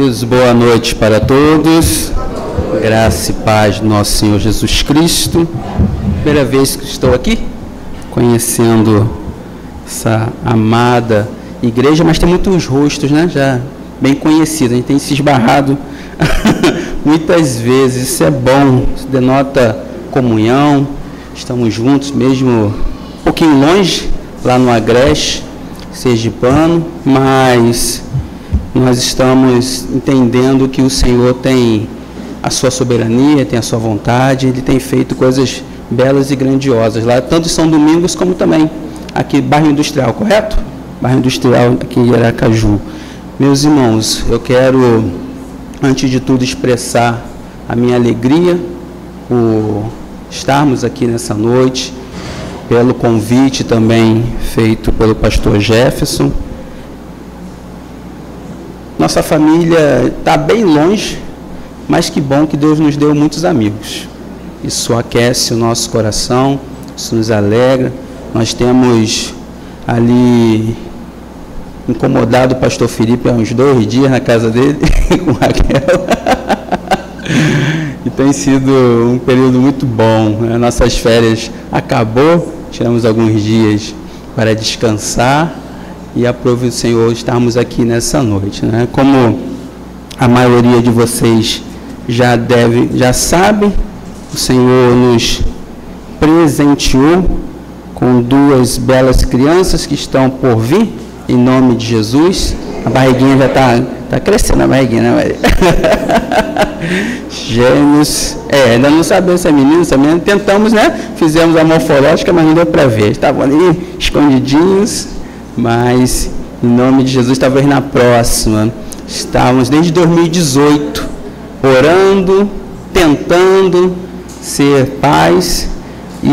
Queridos, boa noite para todos. Graça e paz do nosso Senhor Jesus Cristo. Primeira vez que estou aqui, conhecendo essa amada igreja, mas tem muitos rostos, né? Já bem conhecidos. A gente tem se esbarrado muitas vezes. Isso é bom, isso denota comunhão. Estamos juntos, mesmo um pouquinho longe, lá no Agreste, sergipano, mas nós estamos entendendo que o Senhor tem a sua soberania, tem a sua vontade, Ele tem feito coisas belas e grandiosas lá, tanto em São Domingos como também aqui, bairro Industrial, correto? Bairro Industrial aqui em Aracaju. Meus irmãos, eu quero, antes de tudo, expressar a minha alegria por estarmos aqui nessa noite, pelo convite também feito pelo pastor Jefferson. Nossa família está bem longe, mas que bom que Deus nos deu muitos amigos. Isso aquece o nosso coração, isso nos alegra. Nós temos ali incomodado o pastor Felipe há uns 2 dias na casa dele, com Raquel. E tem sido um período muito bom. Nossas férias acabou, tiramos alguns dias para descansar e aprove o Senhor estarmos aqui nessa noite, né? Como a maioria de vocês já sabe, o Senhor nos presenteou com 2 belas crianças que estão por vir, em nome de Jesus. A barriguinha já está crescendo, a barriguinha, né, Maria? Gêmeos. Ainda não sabemos se é menino, se é menina. Tentamos, né? Fizemos a morfológica, mas não deu para ver. Estavam ali escondidinhos, mas em nome de Jesus, talvez na próxima. Estávamos desde 2018 orando, tentando ser pais, e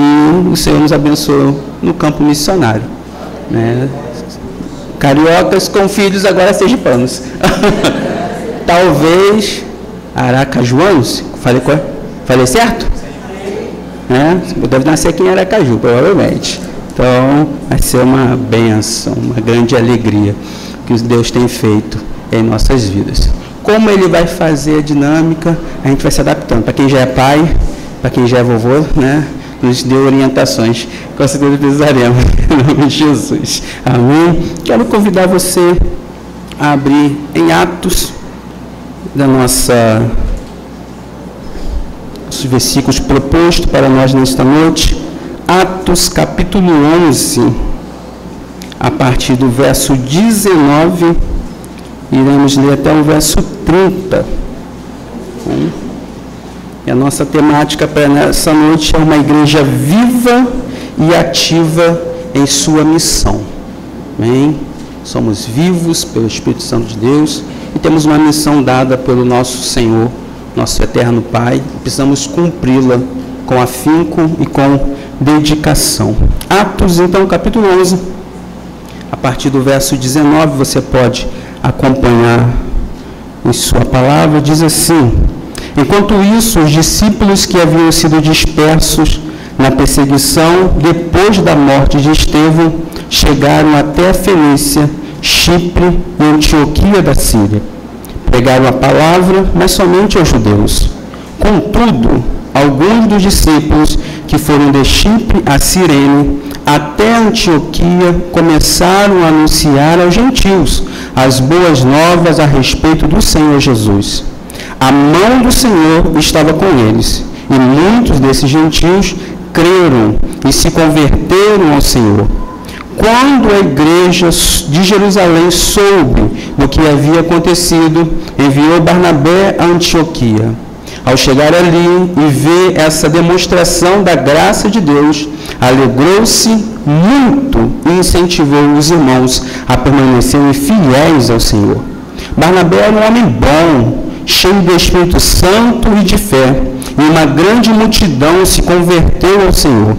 o Senhor nos abençoou no campo missionário, né? Cariocas com filhos agora sergipanos. Talvez aracajuanos, falei certo? Deve nascer aqui em Aracaju, provavelmente. Então, vai ser uma bênção, uma grande alegria que Deus tem feito em nossas vidas. Como Ele vai fazer a dinâmica, a gente vai se adaptando. Para quem já é pai, para quem já é vovô, né? Nos deu orientações, com certeza precisaremos, em nome de Jesus. Amém? Quero convidar você a abrir em Atos, os versículos propostos para nós nesta noite. Atos capítulo 11, a partir do verso 19, iremos ler até o verso 30. E a nossa temática para essa noite é uma igreja viva e ativa em sua missão. Amém? Somos vivos pelo Espírito Santo de Deus e temos uma missão dada pelo nosso Senhor, nosso eterno Pai. Precisamos cumpri-la com afinco e com dedicação. Atos, então, capítulo 11, a partir do verso 19, você pode acompanhar em sua palavra. Diz assim: enquanto isso, os discípulos que haviam sido dispersos na perseguição depois da morte de Estevão chegaram até a Fenícia, Chipre e Antioquia da Síria. Pregaram a palavra, mas somente aos judeus. Contudo, alguns dos discípulos que foram de Chipre a Cirene até Antioquia começaram a anunciar aos gentios as boas novas a respeito do Senhor Jesus. A mão do Senhor estava com eles, e muitos desses gentios creram e se converteram ao Senhor. Quando a igreja de Jerusalém soube do que havia acontecido, enviou Barnabé a Antioquia. Ao chegar ali e ver essa demonstração da graça de Deus, alegrou-se muito e incentivou os irmãos a permanecerem fiéis ao Senhor. Barnabé era um homem bom, cheio do Espírito Santo e de fé, e uma grande multidão se converteu ao Senhor.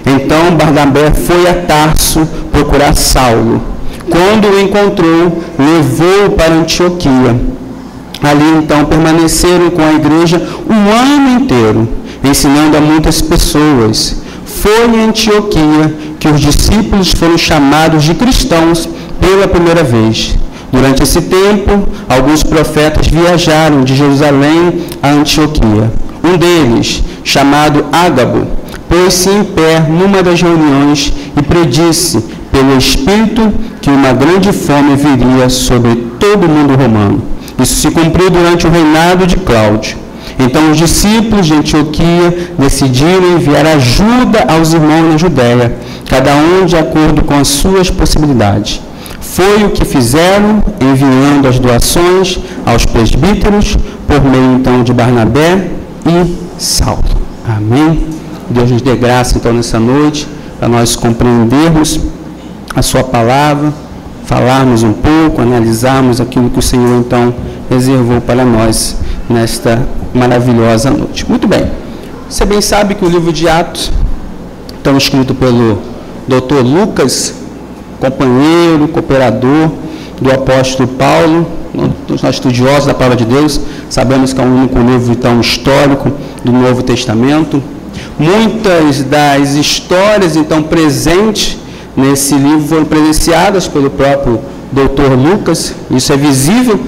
Então Barnabé foi a Tarso procurar Saulo. Quando o encontrou, levou-o para Antioquia. Ali então permaneceram com a igreja um ano inteiro, ensinando a muitas pessoas. Foi em Antioquia que os discípulos foram chamados de cristãos pela primeira vez. Durante esse tempo, alguns profetas viajaram de Jerusalém a Antioquia. Um deles, chamado Ágabo, pôs-se em pé numa das reuniões e predisse, pelo Espírito, que uma grande fome viria sobre todo o mundo romano. Isso se cumpriu durante o reinado de Cláudio. Então os discípulos de Antioquia decidiram enviar ajuda aos irmãos na Judéia, cada um de acordo com as suas possibilidades. Foi o que fizeram, enviando as doações aos presbíteros, por meio então de Barnabé e Saulo. Amém? Deus nos dê graça então nessa noite, para nós compreendermos a sua palavra, falarmos um pouco, analisarmos aquilo que o Senhor então reservou para nós nesta maravilhosa noite. Muito bem, você bem sabe que o livro de Atos, então escrito pelo Dr. Lucas, companheiro, cooperador do apóstolo Paulo, nós estudiosos da palavra de Deus, sabemos que é o único livro então histórico do Novo Testamento. Muitas das histórias então presentes nesse livro foram presenciadas pelo próprio Dr. Lucas, isso é visível.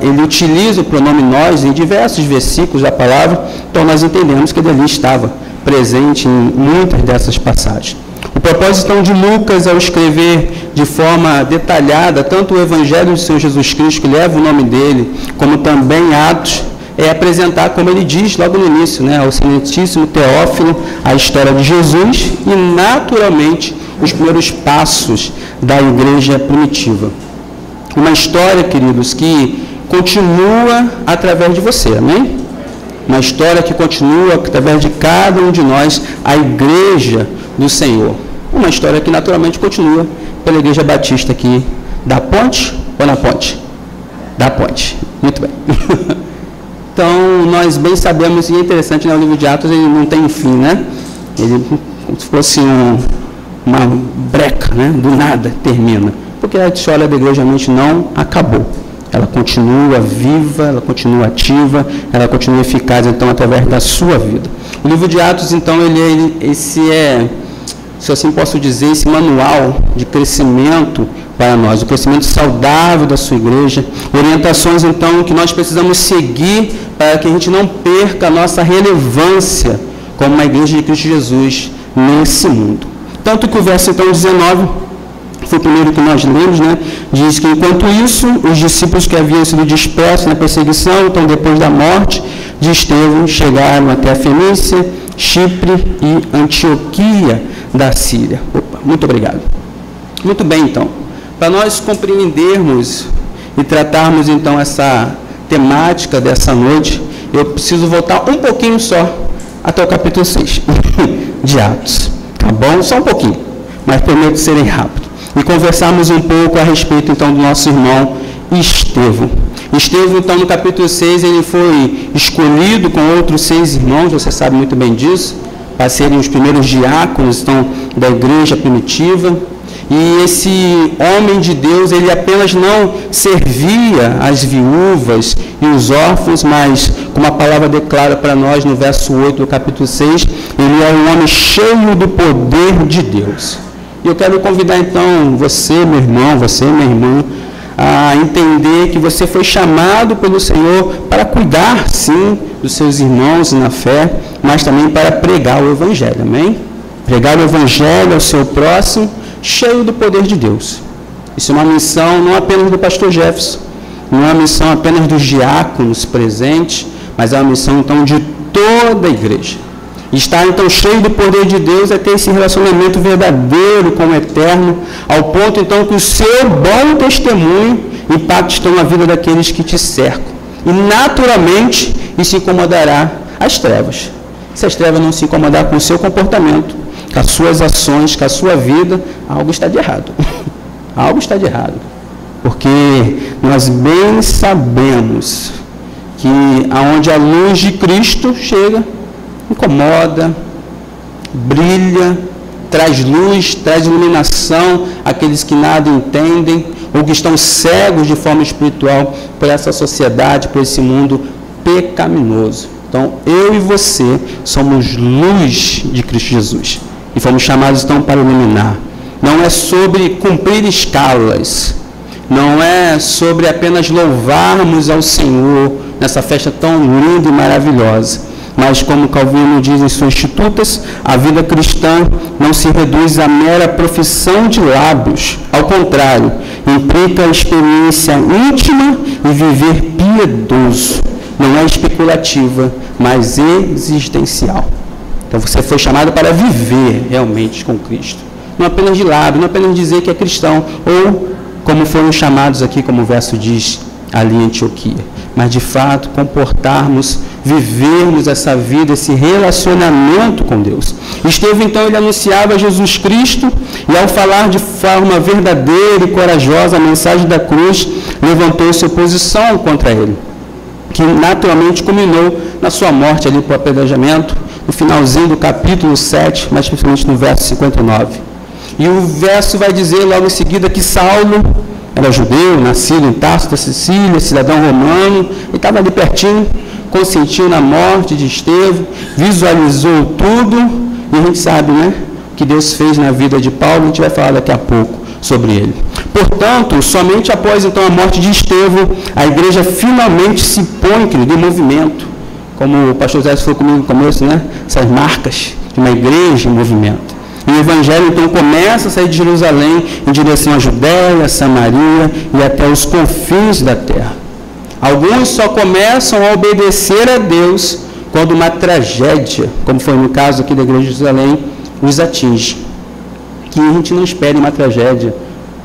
Ele utiliza o pronome nós em diversos versículos da palavra, então nós entendemos que ele ali estava presente em muitas dessas passagens. O propósito então de Lucas, ao escrever de forma detalhada tanto o Evangelho do Senhor Jesus Cristo, que leva o nome dele, como também Atos, é apresentar, como ele diz logo no início, ao excelentíssimo Teófilo, a história de Jesus e, naturalmente, os primeiros passos da igreja primitiva. Uma história, queridos, que continua através de você, amém? Uma história que continua através de cada um de nós, a igreja do Senhor. Uma história que naturalmente continua pela Igreja Batista aqui da Ponte ou na Ponte? Da Ponte. Muito bem. Então, nós bem sabemos, e é interessante, o livro de Atos ele não tem fim, né? Ele, como se fosse uma breca, do nada, termina. Porque a história da igreja realmente não acabou. Ela continua viva, ela continua ativa, ela continua eficaz, então, através da sua vida. O livro de Atos, então, esse é, se assim posso dizer, esse manual de crescimento para nós, o crescimento saudável da sua igreja, orientações, então, que nós precisamos seguir para que a gente não perca a nossa relevância como uma igreja de Cristo Jesus nesse mundo. Tanto que o verso, então, 19, foi o primeiro que nós lemos, diz que, enquanto isso, os discípulos que haviam sido dispersos na perseguição, então, depois da morte de Estevão, chegaram até a Fenícia, Chipre e Antioquia da Síria. Opa, muito obrigado. Muito bem, então. Para nós compreendermos e tratarmos, então, essa temática dessa noite, eu preciso voltar um pouquinho só até o capítulo 6 de Atos. Tá bom? Só um pouquinho, mas prometo serem rápido. E conversarmos um pouco a respeito, então, do nosso irmão Estevão. Estevão, então, no capítulo 6, ele foi escolhido com outros 6 irmãos, você sabe muito bem disso, para serem os primeiros diáconos, então, da igreja primitiva. E esse homem de Deus, ele apenas não servia as viúvas e os órfãos, mas, como a palavra declara para nós no verso 8 do capítulo 6, ele é um homem cheio do poder de Deus. E eu quero convidar, então, você, meu irmão, você, minha irmã, a entender que você foi chamado pelo Senhor para cuidar, sim, dos seus irmãos na fé, mas também para pregar o Evangelho, amém? Pregar o Evangelho ao seu próximo, cheio do poder de Deus. Isso é uma missão não apenas do pastor Jefferson, não é uma missão apenas dos diáconos presentes, mas é uma missão, então, de toda a igreja. Estar, então, cheio do poder de Deus é ter esse relacionamento verdadeiro com o Eterno, ao ponto, então, que o seu bom testemunho impacte, então, a vida daqueles que te cercam. E, naturalmente, isso incomodará as trevas. Se as trevas não se incomodar com o seu comportamento, com as suas ações, com a sua vida, algo está de errado. Algo está de errado. Porque nós bem sabemos que aonde a luz de Cristo chega, incomoda, brilha, traz luz, traz iluminação àqueles que nada entendem ou que estão cegos de forma espiritual por essa sociedade, por esse mundo pecaminoso. Então, eu e você somos luz de Cristo Jesus e fomos chamados, então, para iluminar. Não é sobre cumprir escalas, não é sobre apenas louvarmos ao Senhor nessa festa tão linda e maravilhosa, mas como Calvino diz em suas Institutas, a vida cristã não se reduz à mera profissão de lábios. Ao contrário, implica a experiência íntima e viver piedoso. Não é especulativa, mas existencial. Então você foi chamado para viver realmente com Cristo. Não apenas de lábio, não apenas dizer que é cristão, ou como foram chamados aqui, como o verso diz ali em Antioquia, mas de fato comportarmos, vivermos essa vida, esse relacionamento com Deus. Estevão então ele anunciava Jesus Cristo e ao falar de forma verdadeira e corajosa a mensagem da cruz, levantou-se oposição contra ele, que naturalmente culminou na sua morte ali por apedrejamento, no finalzinho do capítulo 7, mas principalmente no verso 59. E o verso vai dizer logo em seguida que Saulo era judeu, nascido em Tarso da Sicília, cidadão romano, e estava ali pertinho, consentiu na morte de Estevão, visualizou tudo, e a gente sabe, né, o que Deus fez na vida de Paulo, a gente vai falar daqui a pouco sobre ele. Portanto, somente após então a morte de Estevão, a igreja finalmente se põe, querido, em movimento, como o pastor Zé falou comigo no começo, né, essas marcas de uma igreja em movimento. E o Evangelho, então, começa a sair de Jerusalém em direção à Judéia, Samaria e até os confins da terra. Alguns só começam a obedecer a Deus quando uma tragédia, como foi no caso aqui da igreja de Jerusalém, os atinge. Que a gente não espere uma tragédia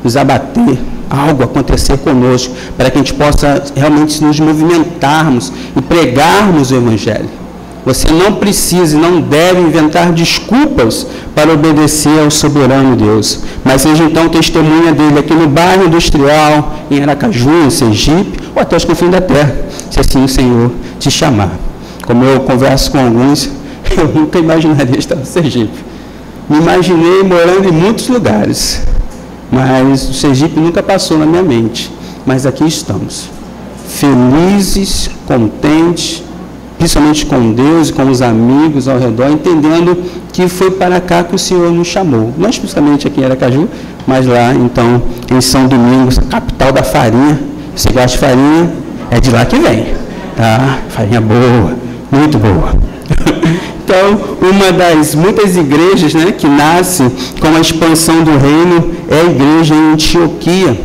nos abater, algo acontecer conosco, para que a gente possa realmente nos movimentarmos e pregarmos o Evangelho. Você não precisa e não deve inventar desculpas para obedecer ao soberano Deus, mas seja então testemunha dele aqui no bairro industrial, em Aracaju, em Sergipe, ou até os confins da terra, se assim o Senhor te chamar. Como eu converso com alguns, eu nunca imaginaria estar no Sergipe. Me imaginei morando em muitos lugares, mas o Sergipe nunca passou na minha mente. Mas aqui estamos, felizes, contentes, principalmente com Deus e com os amigos ao redor, entendendo que foi para cá que o Senhor nos chamou. Não especificamente aqui em Aracaju, mas lá, então, em São Domingos, capital da farinha. Se você gosta de farinha, é de lá que vem, tá? Farinha boa, muito boa. Então, uma das muitas igrejas, né, que nasce com a expansão do reino é a igreja em Antioquia.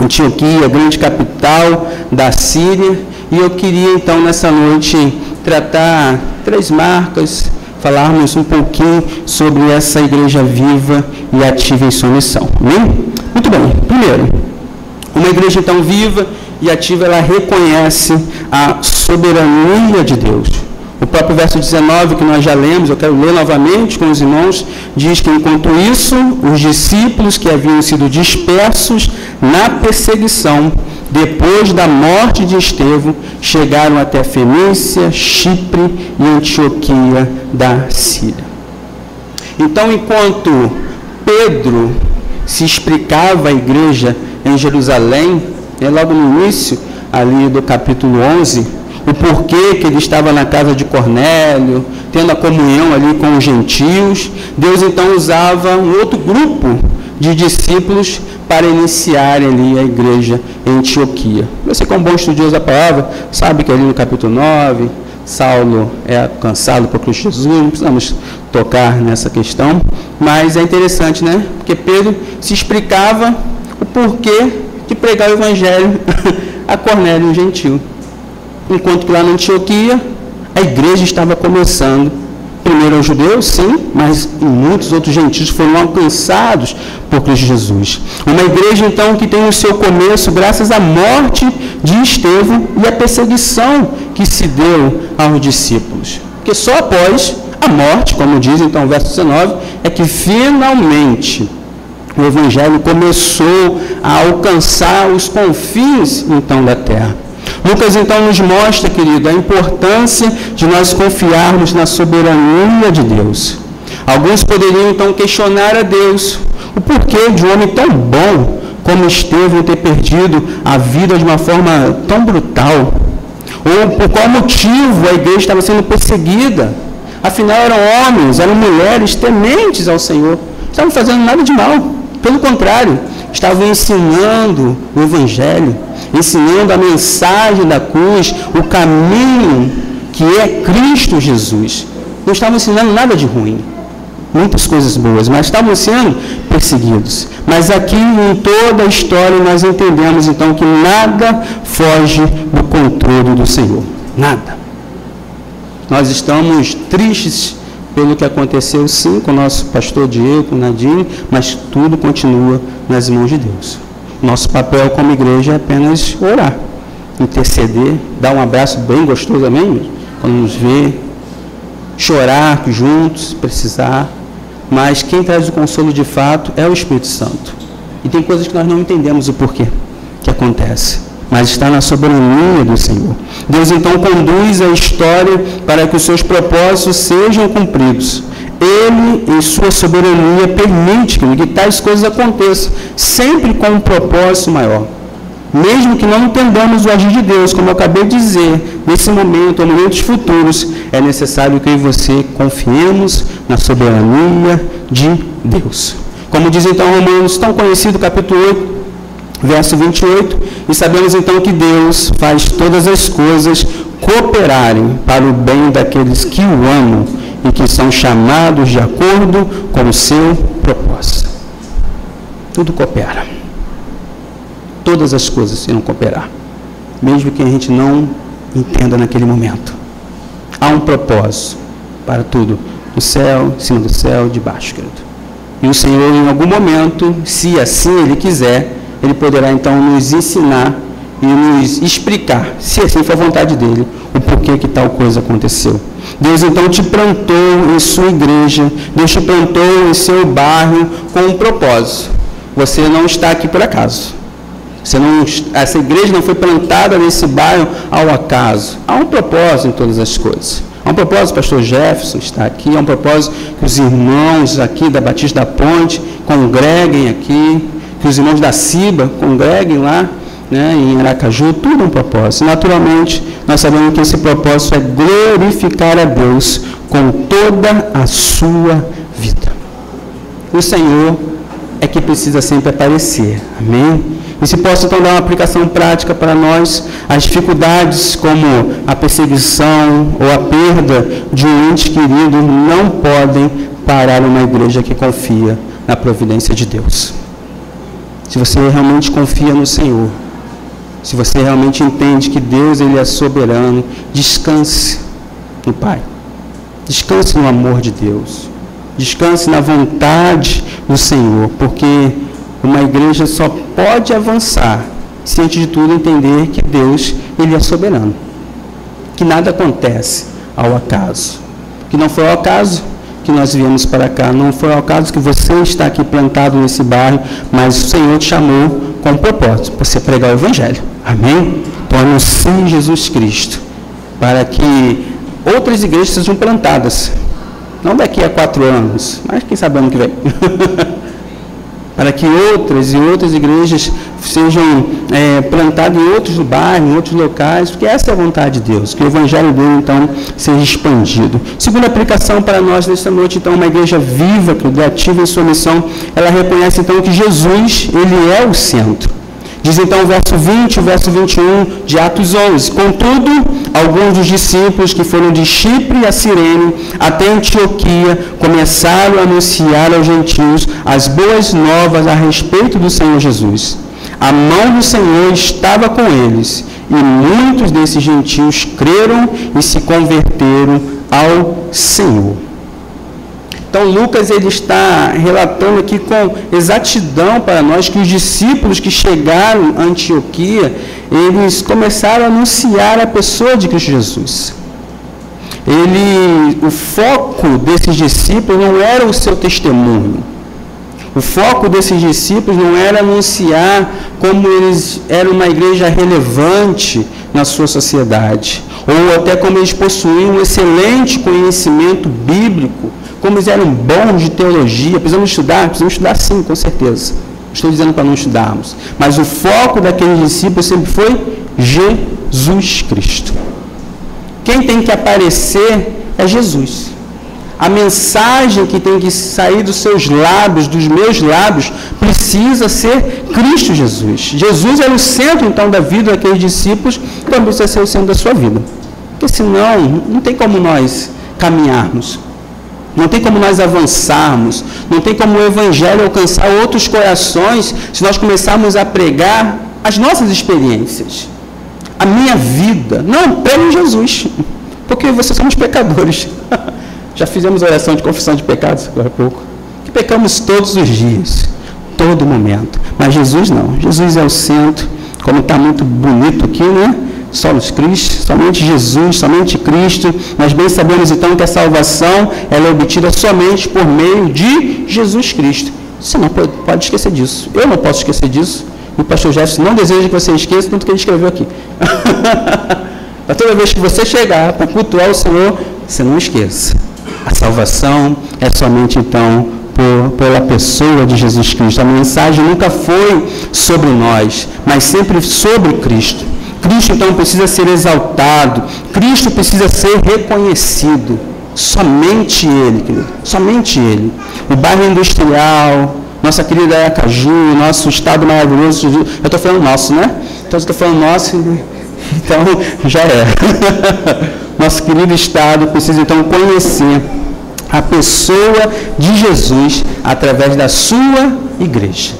Antioquia, grande capital da Síria. E eu queria, então, nessa noite, tratar 3 marcas, falarmos um pouquinho sobre essa igreja viva e ativa em sua missão. Amém? Muito bem. Primeiro, uma igreja, então, viva e ativa, ela reconhece a soberania de Deus. O próprio verso 19, que nós já lemos, eu quero ler novamente com os irmãos, diz que, enquanto isso, os discípulos que haviam sido dispersos na perseguição, depois da morte de Estevão, chegaram até Fenícia, Chipre e Antioquia da Síria. Então, enquanto Pedro se explicava à igreja em Jerusalém, logo no início, ali do capítulo 11, o porquê que ele estava na casa de Cornélio, tendo a comunhão ali com os gentios, Deus então usava um outro grupo de discípulos para iniciar ali a igreja em Antioquia. Você, como bom estudioso da palavra, sabe que ali no capítulo 9, Saulo é alcançado por Cristo Jesus, não precisamos tocar nessa questão, mas é interessante, né? Porque Pedro se explicava o porquê de pregar o evangelho a Cornélio, um gentil. Enquanto que lá na Antioquia, a igreja estava começando, primeiro aos judeus, sim, mas muitos outros gentios foram alcançados por Cristo Jesus. Uma igreja, então, que tem o seu começo graças à morte de Estevão e à perseguição que se deu aos discípulos. Porque só após a morte, como diz então o verso 19, é que finalmente o evangelho começou a alcançar os confins, então, da terra. Lucas, então, nos mostra, querido, a importância de nós confiarmos na soberania de Deus. Alguns poderiam, então, questionar a Deus o porquê de um homem tão bom como Estevão ter perdido a vida de uma forma tão brutal. Ou por qual motivo a igreja estava sendo perseguida. Afinal, eram homens, eram mulheres tementes ao Senhor. Não estavam fazendo nada de mal. Pelo contrário, estavam ensinando o Evangelho, ensinando a mensagem da cruz, o caminho que é Cristo Jesus. Não estavam ensinando nada de ruim, muitas coisas boas, mas estavam sendo perseguidos. Mas aqui em toda a história nós entendemos então que nada foge do controle do Senhor, nada. Nós estamos tristes pelo que aconteceu, sim, com o nosso pastor Diego, com Nadine, mas tudo continua nas mãos de Deus. Nosso papel como igreja é apenas orar, interceder, dar um abraço bem gostoso, amém? Quando nos vê, chorar juntos, precisar, mas quem traz o consolo de fato é o Espírito Santo. E tem coisas que nós não entendemos o porquê que acontece, mas está na soberania do Senhor. Deus então conduz a história para que os seus propósitos sejam cumpridos. Ele, em sua soberania, permite que tais coisas aconteçam, sempre com um propósito maior. Mesmo que não entendamos o agir de Deus, como eu acabei de dizer, nesse momento ou momentos futuros, é necessário que eu e você confiemos na soberania de Deus. Como diz então Romanos, tão conhecido, capítulo 8, verso 28, e sabemos então que Deus faz todas as coisas cooperarem para o bem daqueles que o amam e que são chamados de acordo com o seu propósito. Tudo coopera. Todas as coisas irão cooperar, mesmo que a gente não entenda naquele momento. Há um propósito para tudo, no céu, em cima do céu, debaixo, querido. E o Senhor, em algum momento, se assim Ele quiser, Ele poderá então nos ensinar e nos explicar, se assim for a vontade dEle, o porquê que tal coisa aconteceu. Deus então te plantou em sua igreja, Deus te plantou em seu bairro com um propósito. Você não está aqui por acaso. Essa igreja não foi plantada nesse bairro ao acaso. Há um propósito em todas as coisas. Há um propósito, o pastor Jefferson está aqui, há um propósito que os irmãos aqui da Batista da Ponte congreguem aqui, que os irmãos da Ciba congreguem lá, né, em Aracaju, tudo é um propósito. Naturalmente, nós sabemos que esse propósito é glorificar a Deus com toda a sua vida. O Senhor é que precisa sempre aparecer, amém? E se posso então dar uma aplicação prática para nós, as dificuldades como a perseguição ou a perda de um ente querido não podem parar uma igreja que confia na providência de Deus. Se você realmente confia no Senhor, se você realmente entende que Deus Ele é soberano, descanse no Pai, descanse no amor de Deus, descanse na vontade do Senhor, porque uma igreja só pode avançar se, antes de tudo, entender que Deus Ele é soberano, que nada acontece ao acaso, que não foi ao acaso que nós viemos para cá, não foi ao acaso que você está aqui plantado nesse bairro, mas o Senhor te chamou com um propósito, para você pregar o Evangelho, amém? Então anuncie Jesus Cristo, para que outras igrejas sejam plantadas, não daqui a 4 anos, mas quem sabe ano que vem, para que outras e outras igrejas sejam plantadas em outros bairros, em outros locais, porque essa é a vontade de Deus, que o Evangelho dele, então, seja expandido. Segunda aplicação para nós nesta noite, então, uma igreja viva, que ativa em sua missão, ela reconhece, então, que Jesus, Ele é o centro. Diz, então, o verso 20 e o verso 21 de Atos 11. Contudo, alguns dos discípulos que foram de Chipre a Cirene até Antioquia começaram a anunciar aos gentios as boas novas a respeito do Senhor Jesus. A mão do Senhor estava com eles, e muitos desses gentios creram e se converteram ao Senhor. Então, Lucas ele está relatando aqui com exatidão para nós que os discípulos que chegaram a Antioquia, eles começaram a anunciar a pessoa de Cristo Jesus. O foco desses discípulos não era o seu testemunho. O foco desses discípulos não era anunciar como eles eram uma igreja relevante na sua sociedade, ou até como eles possuíam um excelente conhecimento bíblico, como eles eram bons de teologia. Precisamos estudar sim, com certeza. Estou dizendo para não estudarmos. Mas o foco daqueles discípulos sempre foi Jesus Cristo. Quem tem que aparecer é Jesus. A mensagem que tem que sair dos seus lábios, dos meus lábios, precisa ser Cristo Jesus. Jesus era o centro, então, da vida daqueles discípulos, então precisa ser o centro da sua vida. Porque senão, não tem como nós caminharmos. Não tem como nós avançarmos. Não tem como o Evangelho alcançar outros corações se nós começarmos a pregar as nossas experiências. A minha vida. Não, pregue Jesus. Porque vocês somos pecadores. Já fizemos oração de confissão de pecados agora há pouco. Que pecamos todos os dias, todo momento. Mas Jesus não. Jesus é o centro, como está muito bonito aqui, né? Solos Cristo, somente Jesus, somente Cristo. Nós bem sabemos então que a salvação ela é obtida somente por meio de Jesus Cristo. Você não pode esquecer disso. Eu não posso esquecer disso. E o pastor Jefferson não deseja que você esqueça, tanto que ele escreveu aqui. Para toda vez que você chegar para cultuar o Senhor, você não esqueça. A salvação é somente, então, pela pessoa de Jesus Cristo. A mensagem nunca foi sobre nós, mas sempre sobre Cristo. Cristo, então, precisa ser exaltado. Cristo precisa ser reconhecido. Somente Ele, querido. Somente Ele. O bairro industrial, nossa querida Aracaju, nosso estado maravilhoso. Eu estou falando nosso, né? Então, eu estou falando nosso, então já é. Nosso querido estado precisa, então, conhecer a pessoa de Jesus através da sua igreja.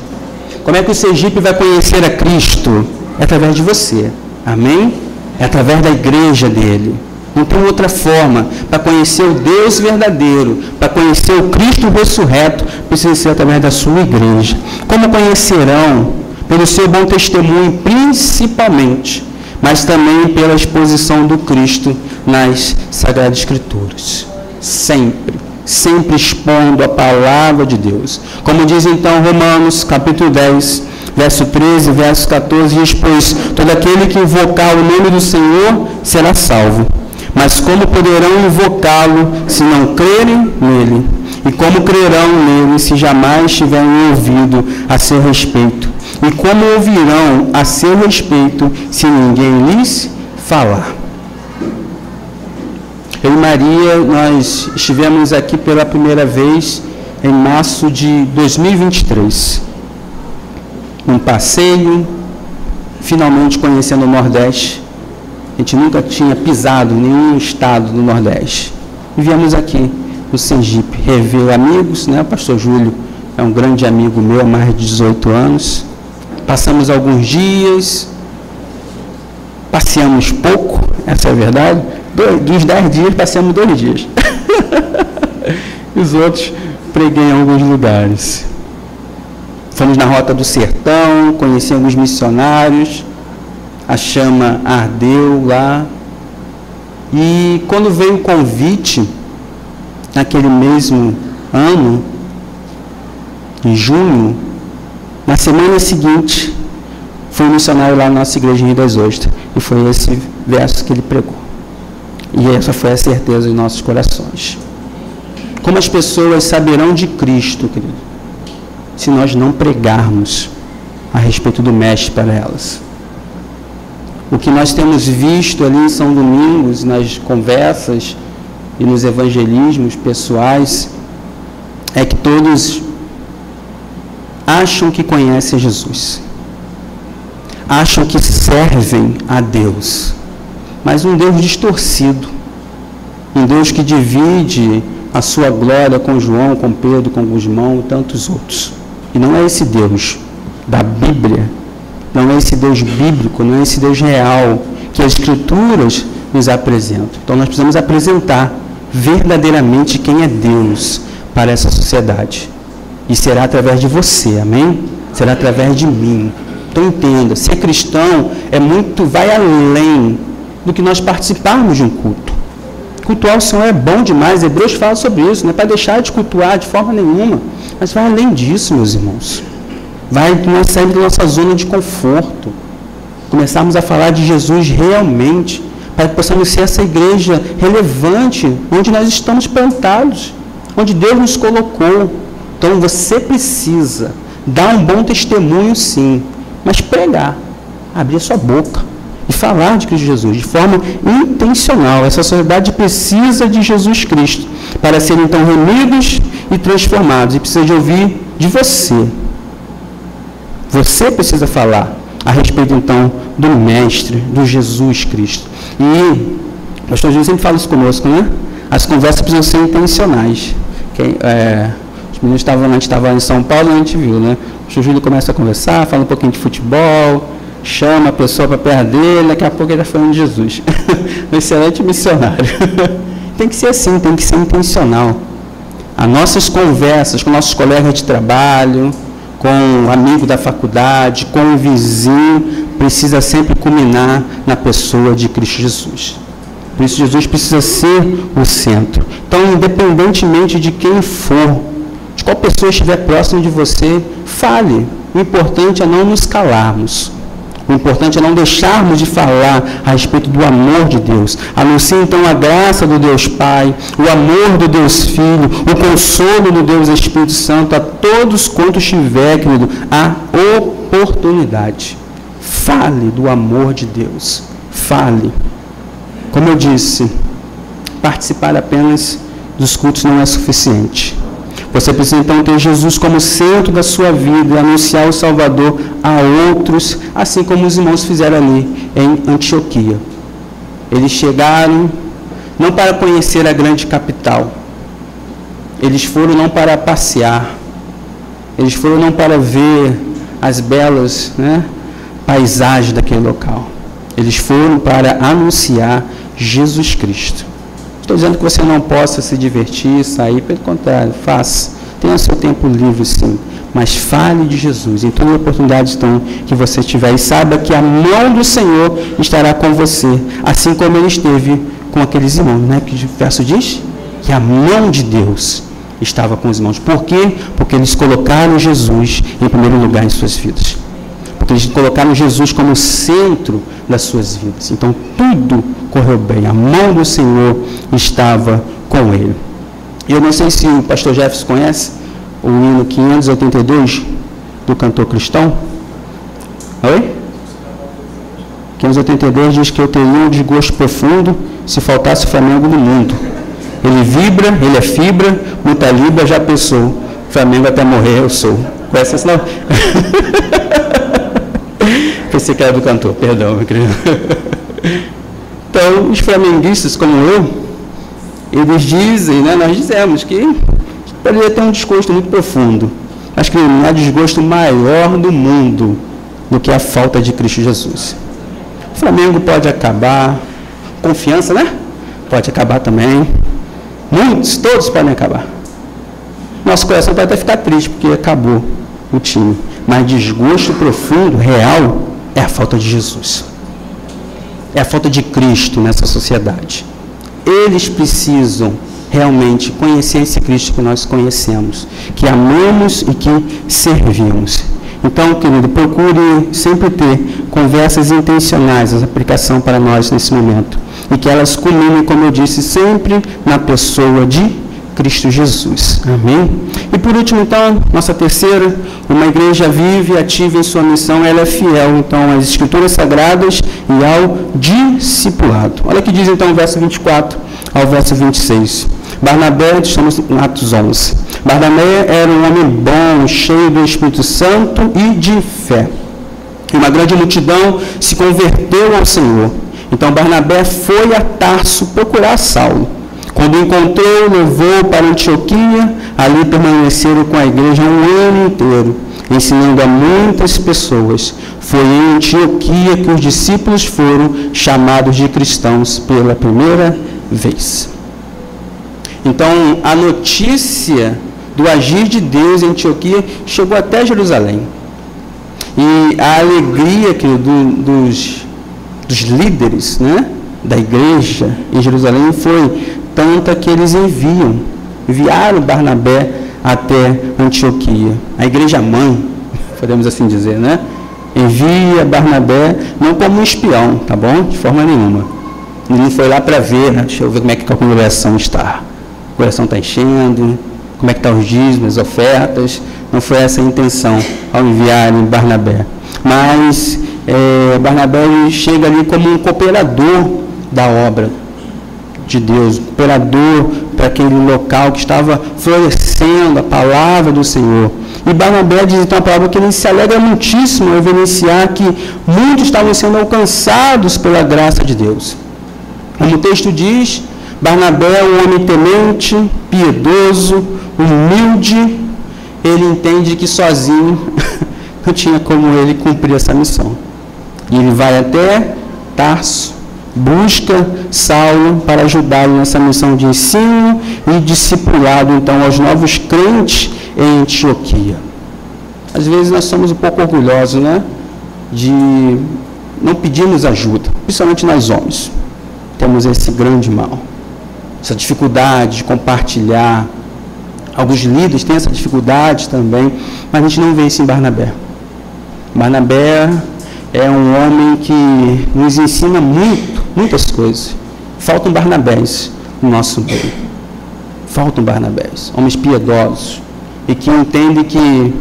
Como é que o Sergipe vai conhecer a Cristo? É através de você. Amém? É através da igreja dele. Não tem outra forma. Para conhecer o Deus verdadeiro, para conhecer o Cristo ressurreto, precisa ser através da sua igreja. Como conhecerão? Pelo seu bom testemunho, principalmente, mas também pela exposição do Cristo nas Sagradas Escrituras. Sempre expondo a palavra de Deus. Como diz então Romanos, capítulo 10, verso 13, verso 14, diz: pois todo aquele que invocar o nome do Senhor será salvo. Mas como poderão invocá-lo se não crerem nele? E como crerão nele se jamais tiverem ouvido a seu respeito? E como ouvirão a seu respeito se ninguém lhes falar? Eu e Maria, nós estivemos aqui pela primeira vez em março de 2023. Um passeio, finalmente conhecendo o Nordeste. A gente nunca tinha pisado em nenhum estado do Nordeste. E viemos aqui no Sergipe rever amigos, né? O pastor Júlio é um grande amigo meu há mais de 18 anos. Passamos alguns dias, passeamos pouco, essa é a verdade. Dos 10 dias, passeamos 2 dias. E os outros preguei em alguns lugares. Fomos na Rota do Sertão, conheci alguns missionários, a chama ardeu lá. E quando veio o convite, naquele mesmo ano, em junho, na semana seguinte, foi um missionário lá na nossa igreja em Rio das Ostras. E foi esse verso que ele pregou. E essa foi a certeza em nossos corações. Como as pessoas saberão de Cristo, querido, se nós não pregarmos a respeito do Mestre para elas? O que nós temos visto ali em São Domingos, nas conversas e nos evangelismos pessoais, é que todos acham que conhecem Jesus, acham que servem a Deus, mas um Deus distorcido, um Deus que divide a sua glória com João, com Pedro, com Gusmão e tantos outros. E não é esse Deus da Bíblia, não é esse Deus bíblico, não é esse Deus real que as Escrituras nos apresentam. Então nós precisamos apresentar verdadeiramente quem é Deus para essa sociedade. E será através de você, amém? Será através de mim. Então entenda, ser cristão vai além do que nós participarmos de um culto. Cultuar o Senhor é bom demais, Hebreus fala sobre isso, não é para deixar de cultuar de forma nenhuma, mas vai além disso, meus irmãos. Vai nós sairmos da nossa zona de conforto, começarmos a falar de Jesus realmente, para que possamos ser essa igreja relevante, onde nós estamos plantados, onde Deus nos colocou. Então você precisa dar um bom testemunho, sim, mas pregar, abrir a sua boca e falar de Cristo Jesus de forma intencional. Essa sociedade precisa de Jesus Cristo, para serem então remidos e transformados. E precisa de ouvir de você. Você precisa falar a respeito então do Mestre, do Jesus Cristo. E o pastor Júlio sempre fala isso conosco, né? As conversas precisam ser intencionais. Os meninos estavam, a gente estava em São Paulo, a gente viu, né? O pastor Júlio começa a conversar, fala um pouquinho de futebol, chama a pessoa para perto dele, daqui a pouco ele está falando de Jesus. Um excelente missionário. Tem que ser assim, tem que ser intencional. As nossas conversas com nossos colegas de trabalho, com o amigo da faculdade, com o vizinho, precisa sempre culminar na pessoa de Cristo Jesus. Por isso, Jesus precisa ser o centro. Então, independentemente de quem for, de qual pessoa estiver próximo de você, fale. O importante é não nos calarmos. O importante é não deixarmos de falar a respeito do amor de Deus. Anuncie, então, a graça do Deus Pai, o amor do Deus Filho, o consolo do Deus Espírito Santo a todos quantos tiver, querido, a oportunidade. Fale do amor de Deus. Fale. Como eu disse, participar apenas dos cultos não é suficiente. Você precisa então ter Jesus como centro da sua vida e anunciar o Salvador a outros, assim como os irmãos fizeram ali em Antioquia. Eles chegaram não para conhecer a grande capital. Eles foram não para passear. Eles foram não para ver as belas, paisagens daquele local. Eles foram para anunciar Jesus Cristo. Estou dizendo que você não possa se divertir, sair, pelo contrário, faça. Tenha seu tempo livre, sim. Mas fale de Jesus em toda oportunidade então, que você tiver. E saiba que a mão do Senhor estará com você, assim como ele esteve com aqueles irmãos. Que o verso diz? Que a mão de Deus estava com os irmãos. Por quê? Porque eles colocaram Jesus em primeiro lugar em suas vidas. Porque eles colocaram Jesus como centro das suas vidas. Então, tudo correu bem. A mão do Senhor estava com ele. Eu não sei se o pastor Jefferson conhece o hino 582 do cantor cristão. Oi? 582 diz que eu teria um desgosto profundo se faltasse o Flamengo no mundo. Ele vibra, ele é fibra, muita libra, já pensou. Flamengo até morrer, eu sou. Conhece isso não? Pensei que era do cantor, perdão, meu querido. Então, os flamenguistas como eu, eles dizem, nós dizemos que poderia ter um desgosto muito profundo. Acho que não há desgosto maior do mundo do que a falta de Cristo Jesus. O Flamengo pode acabar, confiança, pode acabar também. Muitos, todos podem acabar. Nosso coração pode até ficar triste porque acabou o time. Mas desgosto profundo, real, é a falta de Jesus. É a falta de Cristo nessa sociedade. Eles precisam realmente conhecer esse Cristo que nós conhecemos, que amamos e que servimos. Então, querido, procure sempre ter conversas intencionais, a aplicação para nós nesse momento. E que elas culminem, como eu disse, sempre na pessoa de Cristo Jesus. Amém? E por último, então, nossa terceira, uma igreja vive e ativa em sua missão, ela é fiel, então, às Escrituras Sagradas e ao discipulado. Olha o que diz, então, o verso 24 ao verso 26. Barnabé, estamos em Atos 11. Barnabé era um homem bom, cheio do Espírito Santo e de fé. E uma grande multidão se converteu ao Senhor. Então, Barnabé foi a Tarso procurar Saulo. Quando encontrou, levou para Antioquia, ali permaneceram com a igreja um ano inteiro, ensinando a muitas pessoas. Foi em Antioquia que os discípulos foram chamados de cristãos pela primeira vez. Então, a notícia do agir de Deus em Antioquia chegou até Jerusalém. E a alegria dos líderes, da igreja em Jerusalém foi tanta que eles enviaram Barnabé até Antioquia. A igreja mãe, podemos assim dizer, envia Barnabé não como um espião, tá bom? De forma nenhuma. Ele não foi lá para ver, deixa eu ver como é que a congregação está. O coração está enchendo, como é que estão os dízimos, as ofertas. Não foi essa a intenção ao enviarem Barnabé. Mas Barnabé chega ali como um cooperador da obra de Deus, cooperador para aquele local que estava florescendo a palavra do Senhor. E Barnabé diz então a palavra que ele se alegra muitíssimo ao evidenciar que muitos estavam sendo alcançados pela graça de Deus. Como o texto diz, Barnabé é um homem temente, piedoso, humilde. Ele entende que sozinho não tinha como ele cumprir essa missão. E ele vai até Tarso, busca Saulo para ajudá-lo nessa missão de ensino e discipulado, então, aos novos crentes em Antioquia. Às vezes nós somos um pouco orgulhosos, né? De não pedirmos ajuda, principalmente nós homens. Temos esse grande mal, essa dificuldade de compartilhar. Alguns líderes têm essa dificuldade também, mas a gente não vê isso em Barnabé. Barnabé é um homem que nos ensina muitas coisas. Faltam Barnabés no nosso meio. Faltam Barnabés, homens piedosos, e que entendem que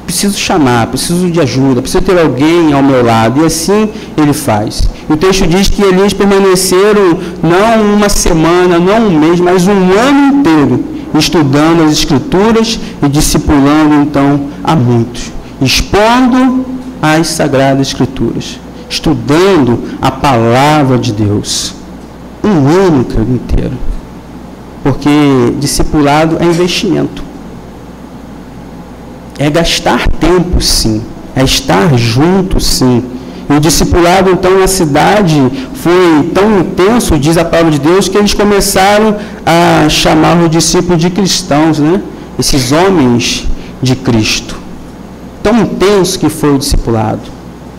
preciso chamar, preciso de ajuda, preciso ter alguém ao meu lado. E assim ele faz. O texto diz que eles permaneceram não uma semana, não um mês, mas um ano inteiro, estudando as Escrituras e discipulando então a muitos, expondo as Sagradas Escrituras, estudando a palavra de Deus. Um ano inteiro. Porque discipulado é investimento. É gastar tempo, sim. É estar junto, sim. E o discipulado, então, na cidade foi tão intenso, diz a palavra de Deus, que eles começaram a chamar os discípulos de cristãos, né? Esses homens de Cristo. Tão intenso que foi o discipulado.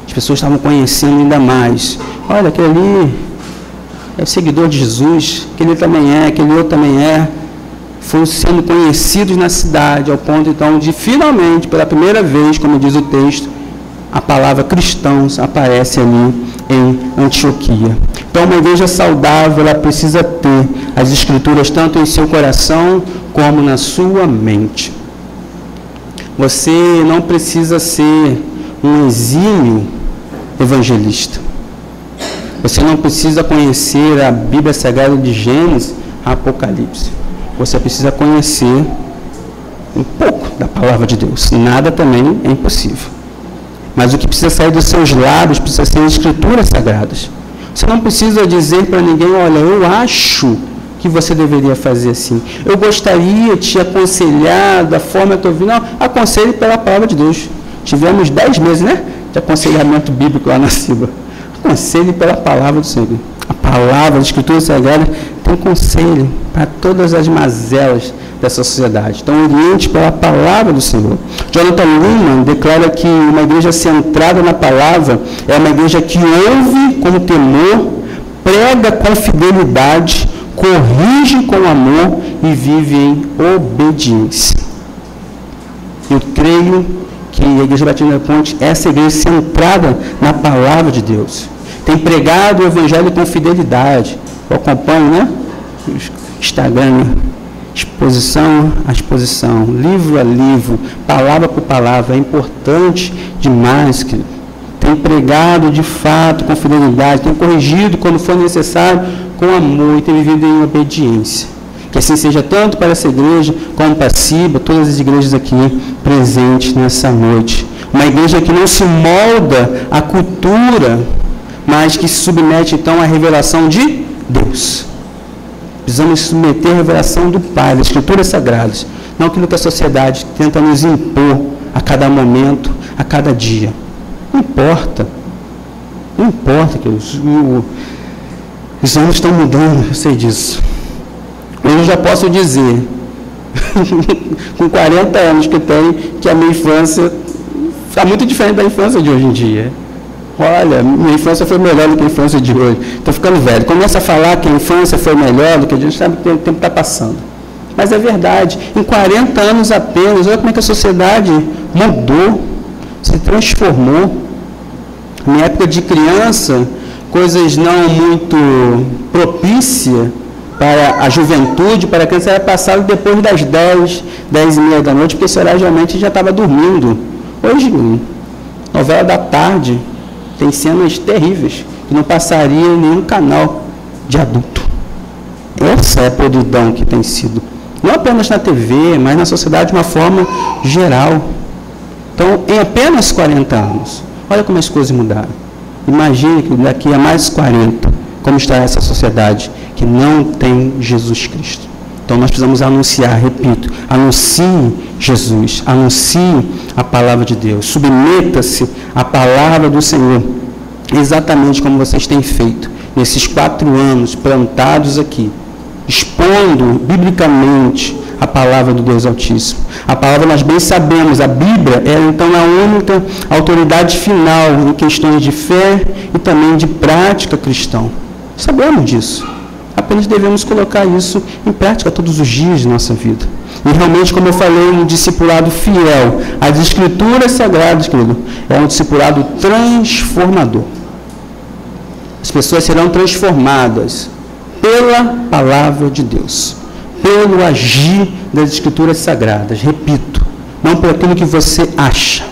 As pessoas estavam conhecendo ainda mais. Olha, aquele ali é seguidor de Jesus, aquele também é, aquele outro também é. Foram sendo conhecidos na cidade, ao ponto, então, de finalmente, pela primeira vez, como diz o texto, a palavra cristãos aparece ali em Antioquia. Então, uma igreja saudável, ela precisa ter as Escrituras tanto em seu coração como na sua mente. Você não precisa ser um exímio evangelista. Você não precisa conhecer a Bíblia Sagrada de Gênesis a Apocalipse. Você precisa conhecer um pouco da palavra de Deus. Nada também é impossível. Mas o que precisa sair dos seus lábios precisa ser as Escrituras Sagradas. Você não precisa dizer para ninguém, olha, eu acho que você deveria fazer assim. Eu gostaria de te aconselhar da forma que eu vi. Não, aconselhe pela palavra de Deus. Tivemos 10 meses, né, de aconselhamento bíblico lá na CIBA. Aconselhe pela palavra do Senhor. A palavra, a Escritura Sagrada tem conselho para todas as mazelas dessa sociedade. Então, oriente pela palavra do Senhor. Jonathan Luhmann declara que uma igreja centrada na palavra é uma igreja que ouve com temor, prega com fidelidade, corrige com amor e vive em obediência. Eu creio que a Igreja Batista da Ponte é essa igreja centrada na palavra de Deus. Tem pregado o Evangelho com fidelidade. Eu acompanho, né? Instagram, exposição a exposição, livro a livro, palavra por palavra. É importante demais, querido. Tem pregado de fato com fidelidade, tem corrigido quando for necessário com amor e tem vivido em obediência. Que assim seja tanto para essa igreja como para a CIBA, todas as igrejas aqui presentes nessa noite. Uma igreja que não se molda à cultura, mas que se submete então à revelação de Deus. Precisamos submeter à revelação do Pai, das Escrituras Sagradas, não aquilo que a sociedade tenta nos impor a cada momento, a cada dia. Não importa. Não importa que os anos estão mudando, eu sei disso. Eu já posso dizer, com 40 anos que eu tenho, que a minha infância está muito diferente da infância de hoje em dia. Olha, minha infância foi melhor do que a infância de hoje. Estou ficando velho. Começa a falar que a infância foi melhor do que a gente sabe que o tempo está passando. Mas é verdade. Em 40 anos apenas, olha como é que a sociedade mudou, se transformou. Na minha época de criança, coisas não muito propícias para a juventude, para a criança, era passado depois das 10, 10h30 da noite, porque esse horário geralmente já estava dormindo. Hoje, novela da tarde, tem cenas terríveis, que não passaria em nenhum canal de adulto. Essa é a podridão que tem sido, não apenas na TV, mas na sociedade de uma forma geral. Então, em apenas 40 anos, olha como as coisas mudaram. Imagine que daqui a mais 40, como está essa sociedade que não tem Jesus Cristo. Então, nós precisamos anunciar, repito, anuncie Jesus, anuncie a palavra de Deus, submeta-se à palavra do Senhor, exatamente como vocês têm feito nesses 4 anos plantados aqui, expondo biblicamente a palavra do Deus Altíssimo. A palavra nós bem sabemos, a Bíblia é então a única autoridade final em questões de fé e também de prática cristã. Sabemos disso. Apenas devemos colocar isso em prática todos os dias de nossa vida. E realmente, como eu falei, um discipulado fiel às Escrituras Sagradas, querido, é um discipulado transformador. As pessoas serão transformadas pela palavra de Deus, pelo agir das Escrituras Sagradas. Repito, não por aquilo que você acha,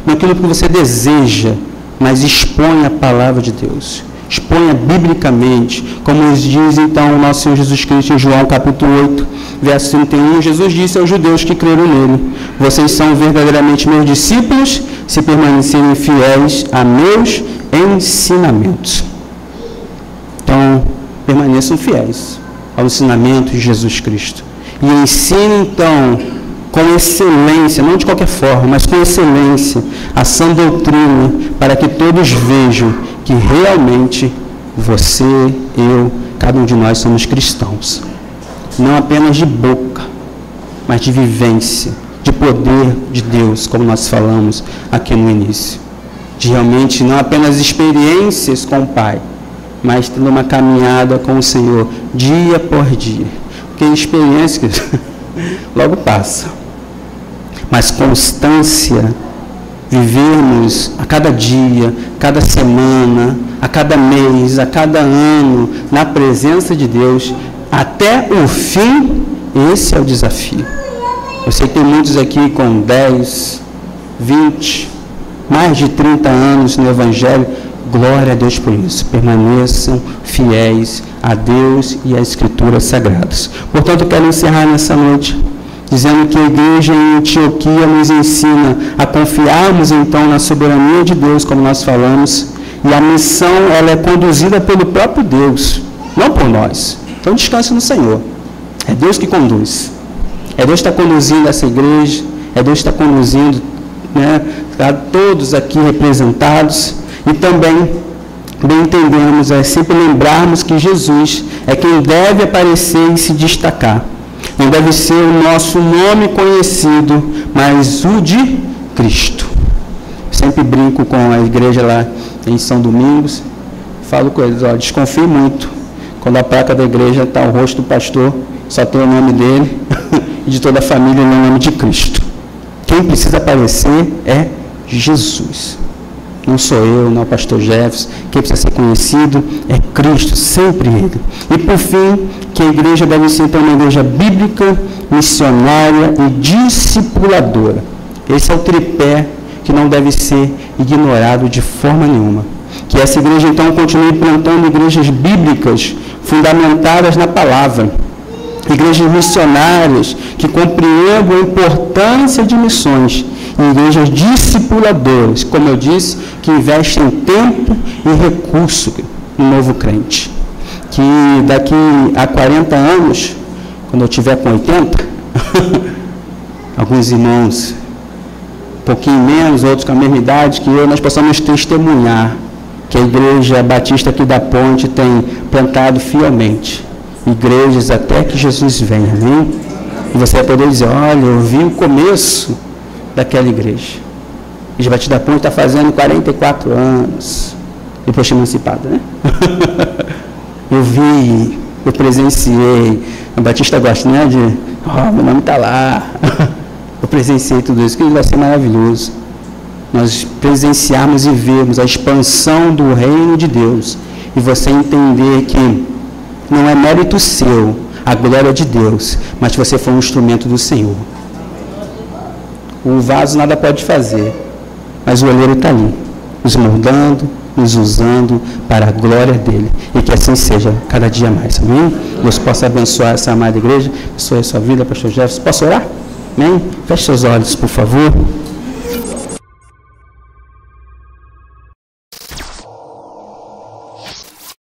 não aquilo que você deseja, mas expõe a palavra de Deus. Exponha biblicamente, como nos diz então o nosso Senhor Jesus Cristo em João capítulo 8, verso 31, Jesus disse aos judeus que creram nele: vocês são verdadeiramente meus discípulos se permanecerem fiéis a meus ensinamentos. Então, permaneçam fiéis ao ensinamento de Jesus Cristo. E ensine então com excelência, não de qualquer forma, mas com excelência, a sã doutrina, para que todos vejam que realmente você, eu, cada um de nós somos cristãos. Não apenas de boca, mas de vivência, de poder de Deus, como nós falamos aqui no início. De realmente não apenas experiências com o Pai, mas tendo uma caminhada com o Senhor, dia por dia. Porque experiências logo passa. Mas constância, vivermos a cada dia, cada semana, a cada mês, a cada ano, na presença de Deus, até o fim, esse é o desafio. Eu sei que tem muitos aqui com 10, 20, mais de 30 anos no Evangelho. Glória a Deus por isso. Permaneçam fiéis a Deus e às Escrituras Sagradas. Portanto, eu quero encerrar nessa noite dizendo que a igreja em Antioquia nos ensina a confiarmos então na soberania de Deus, como nós falamos, e a missão ela é conduzida pelo próprio Deus, não por nós. Então descanse no Senhor. É Deus que conduz. É Deus que está conduzindo essa igreja, é Deus que está conduzindo, né, a todos aqui representados. E também, bem entendemos, é sempre lembrarmos que Jesus é quem deve aparecer e se destacar. Não deve ser o nosso nome conhecido, mas o de Cristo. Sempre brinco com a igreja lá em São Domingos, falo com eles, ó, desconfie muito. Quando a placa da igreja está o rosto do pastor, só tem o nome dele e de toda a família no nome de Cristo. Quem precisa aparecer é Jesus. Não sou eu, não é o pastor Jefferson. Quem precisa ser conhecido é Cristo, sempre Ele. E por fim, que a igreja deve ser então uma igreja bíblica, missionária e discipuladora. Esse é o tripé que não deve ser ignorado de forma nenhuma. Que essa igreja então continue plantando igrejas bíblicas fundamentadas na palavra. Igrejas missionárias que compreendam a importância de missões. E igrejas discipuladoras, como eu disse, que investem tempo e recurso no novo crente. Que daqui a 40 anos, quando eu tiver com 80, alguns irmãos um pouquinho menos, outros com a mesma idade que eu, nós possamos testemunhar que a Igreja Batista aqui da Ponte tem plantado fielmente igrejas até que Jesus venha, amém? E você vai poder dizer, olha, eu vi o começo daquela igreja. A Igreja Batista da Ponte está fazendo 44 anos, depois de emancipada, né? Eu vi, eu presenciei, a Batista gosta, né, de, meu nome está lá, eu presenciei tudo isso, que vai ser maravilhoso. Nós presenciarmos e vermos a expansão do reino de Deus, e você entender que não é mérito seu, a glória de Deus, mas você foi um instrumento do Senhor. O vaso nada pode fazer, mas o olheiro está ali, nos moldando, nos usando para a glória dele. E que assim seja cada dia mais. Amém? Deus possa abençoar essa amada igreja, abençoe a sua vida, pastor Jefferson. Posso orar? Amém? Feche seus olhos, por favor.